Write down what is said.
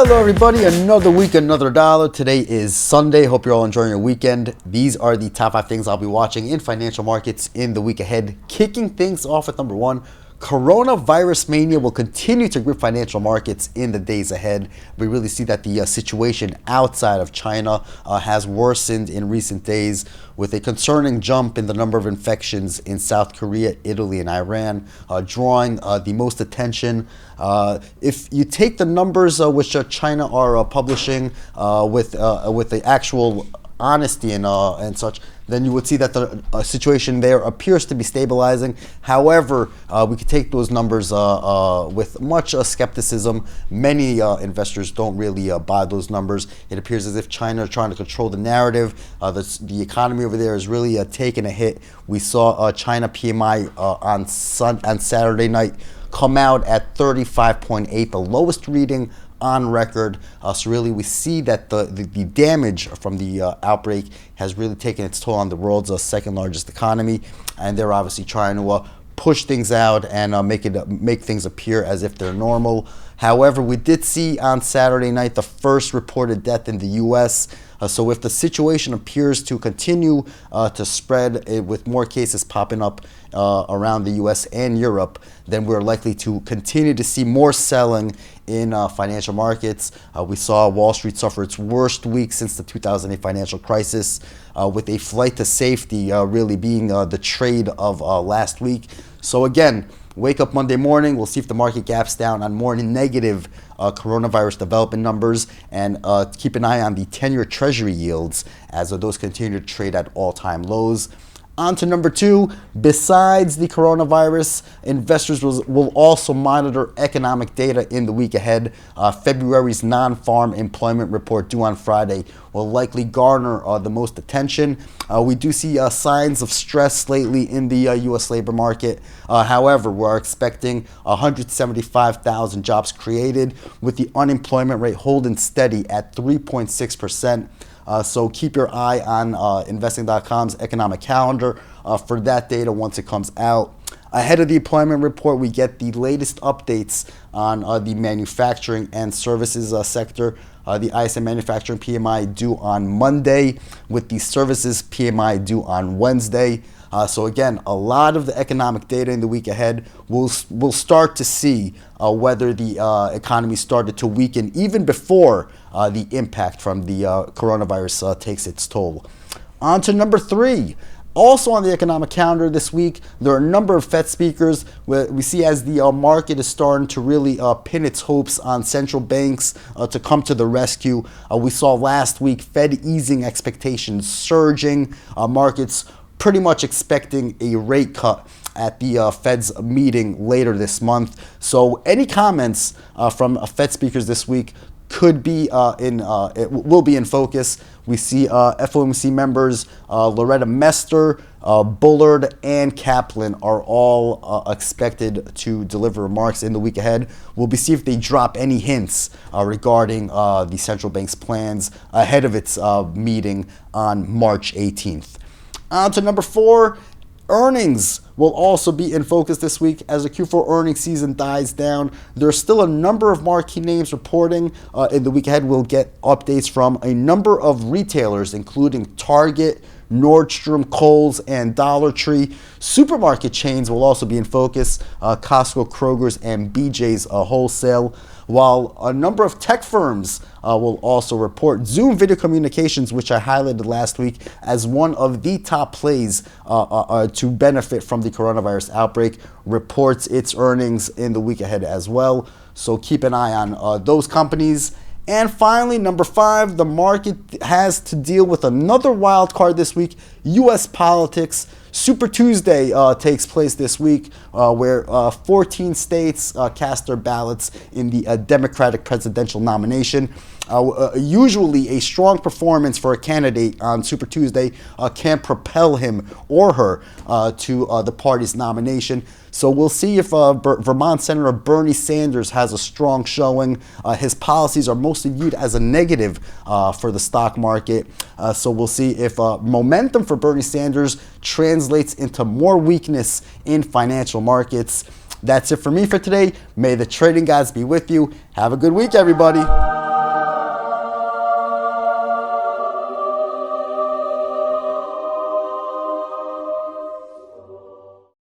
Hello everybody, another week, another dollar. Today is Sunday. Hope you're all enjoying your weekend. These are the top 5 things I'll be watching in financial markets in the week ahead. Kicking things off with number 1. Coronavirus mania will continue to grip financial markets in the days ahead. We really see that the situation outside of China has worsened in recent days, with a concerning jump in the number of infections in South Korea, Italy, and Iran, drawing the most attention. If you take the numbers which China are publishing with the actual honesty and such, then you would see that the situation there appears to be stabilizing. However, we could take those numbers with much skepticism. Many investors don't really buy those numbers. It appears as if China is trying to control the narrative. The economy over there is really taking a hit. We saw China PMI on Saturday night come out at 35.8, the lowest reading on record. So really we see that the damage from the outbreak has really taken its toll on the world's second largest economy, and they're obviously trying to push things out and make things appear as if they're normal. However, we did see on Saturday night the first reported death in the U.S. So if the situation appears to continue to spread with more cases popping up around the U.S. and Europe, then we're likely to continue to see more selling in financial markets. We saw Wall Street suffer its worst week since the 2008 financial crisis, with a flight to safety really being the trade of last week. So again, wake up Monday morning, we'll see if the market gaps down on more negative coronavirus development numbers, and keep an eye on the 10-year Treasury yields as those continue to trade at all-time lows. On to number 2, besides the coronavirus, investors will also monitor economic data in the week ahead. February's non-farm employment report due on Friday will likely garner the most attention. We do see signs of stress lately in the U.S. labor market. However, we're expecting 175,000 jobs created, with the unemployment rate holding steady at 3.6%. So keep your eye on Investing.com's economic calendar for that data once it comes out. Ahead of the employment report, we get the latest updates on the manufacturing and services sector. The ISM manufacturing PMI due on Monday, with the services PMI due on Wednesday. So again, a lot of the economic data in the week ahead will start to see whether the economy started to weaken even before the impact from the coronavirus takes its toll. On to number 3. Also on the economic calendar this week, there are a number of Fed speakers where we see as the market is starting to really pin its hopes on central banks to come to the rescue. We saw last week Fed easing expectations surging, markets pretty much expecting a rate cut at the Fed's meeting later this month. So any comments from Fed speakers this week could be will be in focus. We see FOMC members Loretta Mester, Bullard, and Kaplan are all expected to deliver remarks in the week ahead. We'll see if they drop any hints regarding the central bank's plans ahead of its meeting on March 18th. On to number 4. Earnings will also be in focus this week as the Q4 earnings season dies down. There's still a number of marquee names reporting. In the week ahead, we'll get updates from a number of retailers, including Target, Nordstrom, Kohl's, and Dollar Tree. Supermarket chains will also be in focus, Costco, Kroger's, and BJ's Wholesale, while a number of tech firms will also report. Zoom Video Communications, which I highlighted last week as one of the top plays to benefit from the coronavirus outbreak, reports its earnings in the week ahead as well. So keep an eye on those companies. And finally, number 5, the market has to deal with another wild card this week, U.S. politics. Super Tuesday takes place this week, where 14 states cast their ballots in the Democratic presidential nomination. Usually a strong performance for a candidate on Super Tuesday can propel him or her to the party's nomination. So we'll see if Vermont Senator Bernie Sanders has a strong showing. His policies are mostly viewed as a negative for the stock market. So we'll see if momentum for Bernie Sanders translates into more weakness in financial markets. That's it for me for today. May the trading gods be with you. Have a good week, everybody.